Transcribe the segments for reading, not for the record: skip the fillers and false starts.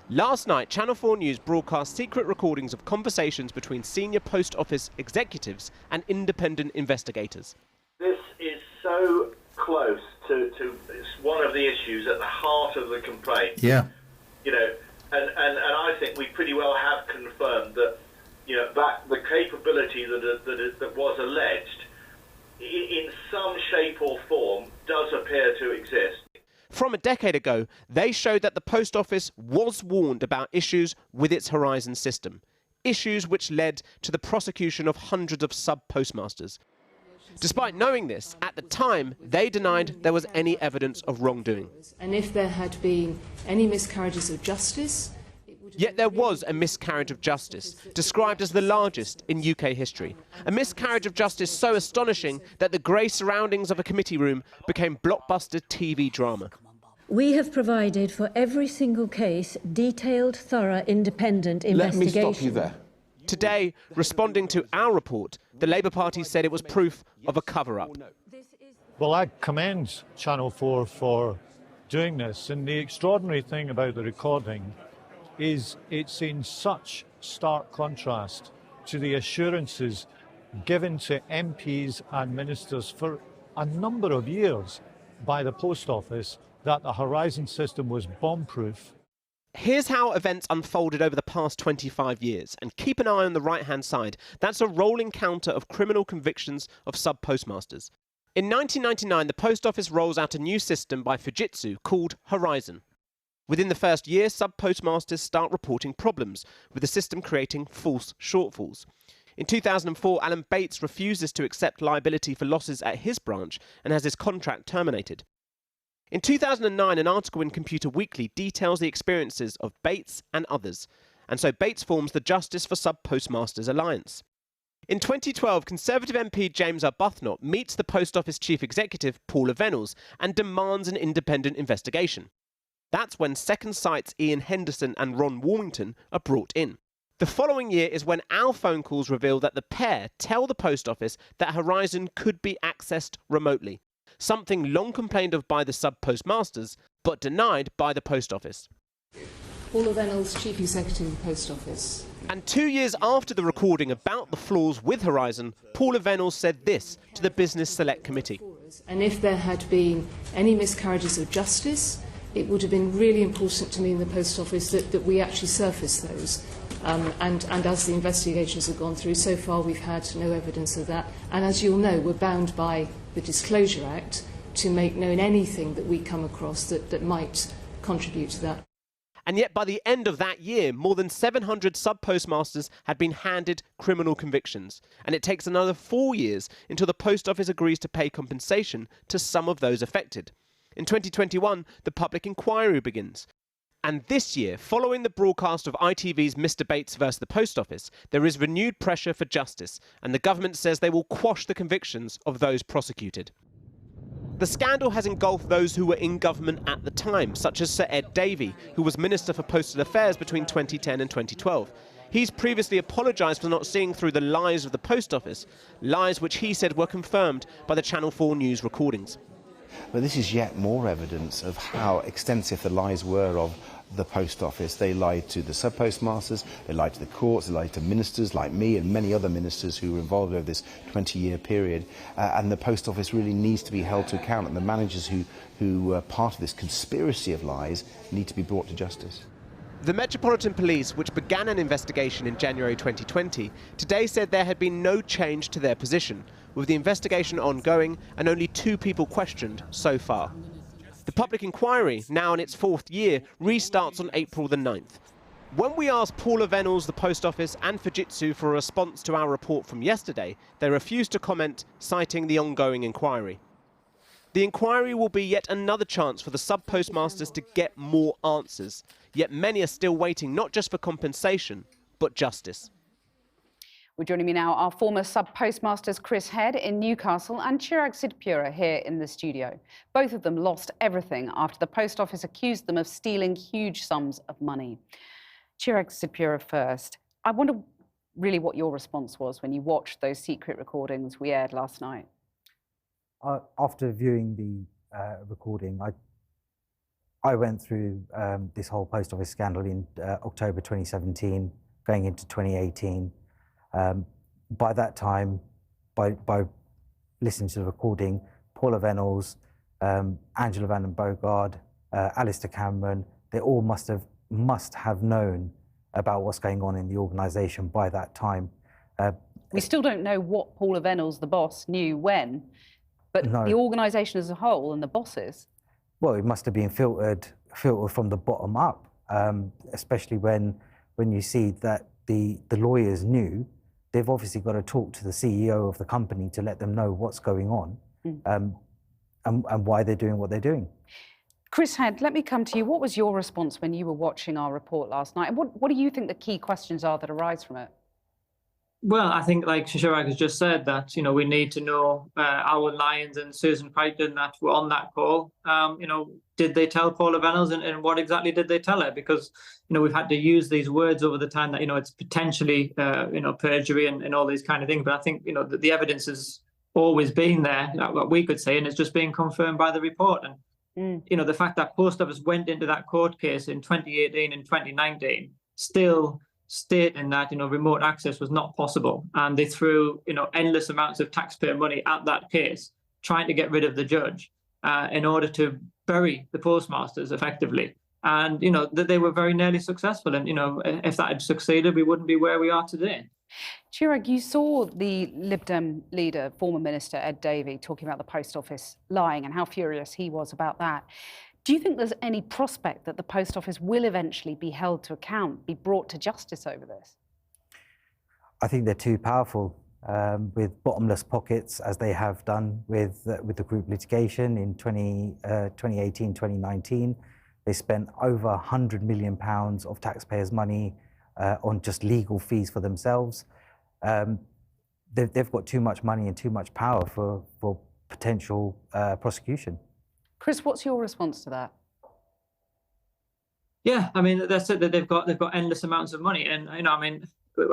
Last night, Channel 4 News broadcast secret recordings of conversations between senior post office executives and independent investigators. This is so close to it's one of the issues at the heart of the complaint. Yeah. You know, and I think we pretty well have confirmed that, you know, that the capability that was alleged in some shape or form does appear to exist. From a decade ago, they showed that the Post Office was warned about issues with its Horizon system, issues which led to the prosecution of hundreds of sub-postmasters. Despite knowing this, at the time, they denied there was any evidence of wrongdoing. And if there had been any miscarriages of justice... Yet there was a miscarriage of justice, described as the largest in UK history. A miscarriage of justice so astonishing that the grey surroundings of a committee room became blockbuster TV drama. We have provided for every single case detailed, thorough, independent investigation. Let me stop you there. Today, responding to our report, the Labour Party said it was proof of a cover-up. Well, I commend Channel 4 for doing this, and the extraordinary thing about the recording is it's in such stark contrast to the assurances given to MPs and ministers for a number of years by the Post Office that the Horizon system was bomb-proof. Here's how events unfolded over the past 25 years, and keep an eye on the right-hand side. That's a rolling counter of criminal convictions of sub-postmasters. In 1999, the Post Office rolls out a new system by Fujitsu called Horizon. Within the first year, sub-postmasters start reporting problems, with the system creating false shortfalls. In 2004, Alan Bates refuses to accept liability for losses at his branch and has his contract terminated. In 2009, an article in Computer Weekly details the experiences of Bates and others, and so Bates forms the Justice for Sub-Postmasters Alliance. In 2012, Conservative MP James Arbuthnot meets the Post Office Chief Executive Paula Venables and demands an independent investigation. That's when Second Sight's Ian Henderson and Ron Warmington are brought in. The following year is when our phone calls reveal that the pair tell the Post Office that Horizon could be accessed remotely, something long complained of by the sub-postmasters, but denied by the Post Office. Paula Venables, Chief Executive of the Post Office. And 2 years after the recording about the flaws with Horizon, Paula Venables said this to the Business Select Committee. And if there had been any miscarriages of justice, it would have been really important to me in the Post Office that we actually surface those. And as the investigations have gone through, so far we've had no evidence of that. And as you'll know, we're bound by the Disclosure Act to make known anything that we come across that might contribute to that. And yet by the end of that year, more than 700 sub-postmasters had been handed criminal convictions. And it takes another 4 years until the Post Office agrees to pay compensation to some of those affected. In 2021, the public inquiry begins. And this year, following the broadcast of ITV's Mr. Bates versus the Post Office, there is renewed pressure for justice, and the government says they will quash the convictions of those prosecuted. The scandal has engulfed those who were in government at the time, such as Sir Ed Davey, who was Minister for Postal Affairs between 2010 and 2012. He's previously apologised for not seeing through the lies of the Post Office, lies which he said were confirmed by the Channel 4 News recordings. But this is yet more evidence of how extensive the lies were of the Post Office. They lied to the sub-postmasters, they lied to the courts, they lied to ministers like me and many other ministers who were involved over this 20-year period. And the Post Office really needs to be held to account, and the managers who were part of this conspiracy of lies need to be brought to justice. The Metropolitan Police, which began an investigation in January 2020, today said there had been no change to their position, with the investigation ongoing and only 2 people questioned so far. The public inquiry, now in its 4th year, restarts on April the 9th. When we asked Paula Venables, the Post Office and Fujitsu for a response to our report from yesterday, they refused to comment, citing the ongoing inquiry. The inquiry will be yet another chance for the sub-postmasters to get more answers, yet many are still waiting not just for compensation, but justice. Well, joining me now are former sub-postmasters Chris Head in Newcastle and Chirag Sidhpura here in the studio. Both of them lost everything after the Post Office accused them of stealing huge sums of money. Chirag Sidhpura first. I wonder really what your response was when you watched those secret recordings we aired last night. After viewing the recording, I went through this whole post office scandal in October 2017, going into 2018. By that time, by listening to the recording, Paula Venables, Angela Van den Bogard, Alistair Cameron, they all must have known about what's going on in the organisation by that time. We still don't know what Paula Venables, the boss, knew when, but No. the organisation as a whole and the bosses. Well, it must have been filtered from the bottom up, especially when you see that the lawyers knew. They've obviously got to talk to the CEO of the company to let them know what's going on, and why they're doing what they're doing. Chris Head, let me come to you. What was your response when you were watching our report last night? And what do you think the key questions are that arise from it? Well, I think, like Chirag has just said, that we need to know our Lyons and Susan Crichton that were on that call. Did they tell Paula Venables, and what exactly did they tell her? Because we've had to use these words over the time that it's potentially perjury and all these kind of things. But I think the evidence has always been there, what we could say, and it's just being confirmed by the report. And the fact that Post Office went into that court case in 2018 and 2019 still stating that remote access was not possible, and they threw endless amounts of taxpayer money at that case, trying to get rid of the judge in order to bury the postmasters effectively. And that they were very nearly successful. And if that had succeeded, we wouldn't be where we are today. Chirag, you saw the Lib Dem leader, former Minister Ed Davey, talking about the Post Office lying and how furious he was about that. Do you think there's any prospect that the Post Office will eventually be held to account, be brought to justice over this? I think they're too powerful, with bottomless pockets, as they have done with the group litigation in 2018, 2019. They spent over £100 million of taxpayers' money on just legal fees for themselves. They've got too much money and too much power for potential prosecution. Chris, what's your response to that? Yeah, I mean, that's it. That they've got endless amounts of money, and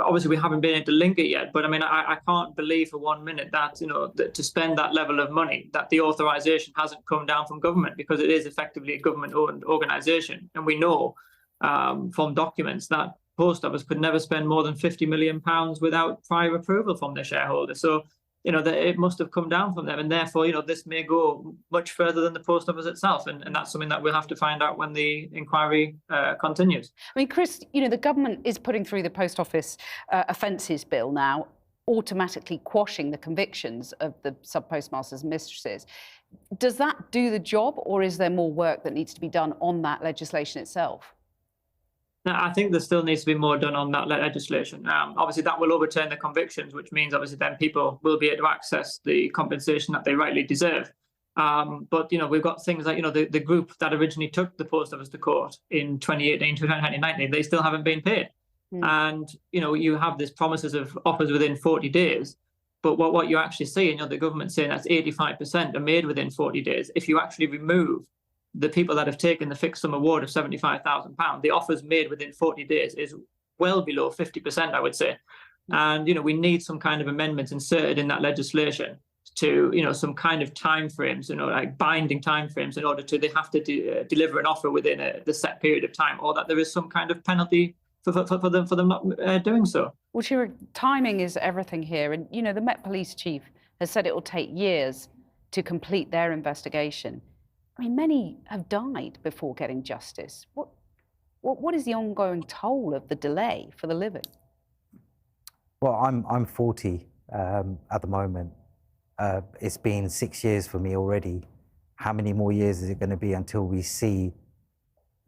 obviously we haven't been able to link it yet. But I can't believe for 1 minute that that to spend that level of money, that the authorization hasn't come down from government, because it is effectively a government-owned organisation, and we know from documents that Post Office could never spend more than £50 million without prior approval from their shareholders. So that it must have come down from them, and therefore this may go much further than the Post Office itself, and that's something that we'll have to find out when the inquiry continues. I mean, Chris, the government is putting through the Post Office offences bill now, automatically quashing the convictions of the sub-postmasters and mistresses. Does that do the job, or is there more work that needs to be done on that legislation itself? Now, I think there still needs to be more done on that legislation. Obviously, that will overturn the convictions, which means obviously then people will be able to access the compensation that they rightly deserve. But we've got things like the group that originally took the Post Office to court in 2018 to 2019, they still haven't been paid. And you have these promises of offers within 40 days. But what you actually see, and the government saying that's 85% are made within 40 days. If you actually remove the people that have taken the fixed sum award of £75,000, the offers made within 40 days is well below 50%, I would say. And, we need some kind of amendments inserted in that legislation to, some kind of timeframes, like binding timeframes, in order to, they have to deliver an offer within the set period of time, or that there is some kind of penalty for them not doing so. Well, Chirag, timing is everything here. And, the Met Police Chief has said it will take years to complete their investigation. I mean, many have died before getting justice. What is the ongoing toll of the delay for the living? Well, I'm 40 at the moment. It's been 6 years for me already. How many more years is it going to be until we see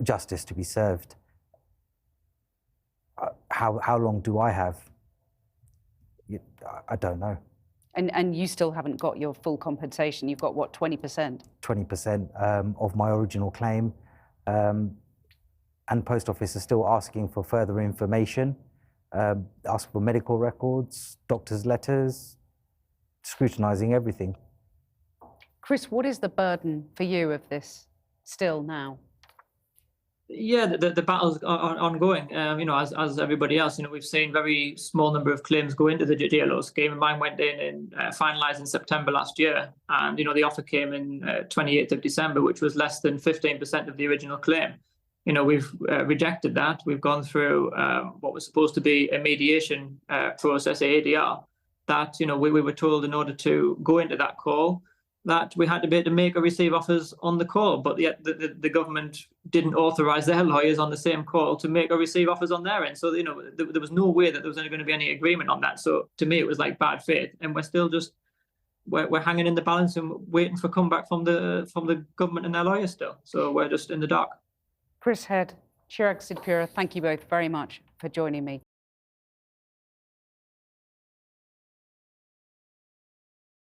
justice to be served? How long do I have? I don't know. And you still haven't got your full compensation. You've got, what, 20%? 20% of my original claim. And Post Office is still asking for further information, asking for medical records, doctor's letters, scrutinising everything. Chris, what is the burden for you of this still now? Yeah, the battles are ongoing. You know, as everybody else, you know, we've seen very small number of claims go into the JLO scheme. Mine went in and finalised in September last year, and you know the offer came in 28th of December, which was less than 15% of the original claim. You know, we've rejected that. We've gone through what was supposed to be a mediation process, ADR. That you know we were told in order to go into that call that we had to be able to make or receive offers on the call, but yet the government didn't authorise their lawyers on the same call to make or receive offers on their end. So, you know, there was no way that there was going to be any agreement on that. So to me, it was like bad faith, and we're still just we're hanging in the balance and waiting for comeback from the government and their lawyers still. So we're just in the dark. Chris Head, Chirag Sidpura, thank you both very much for joining me.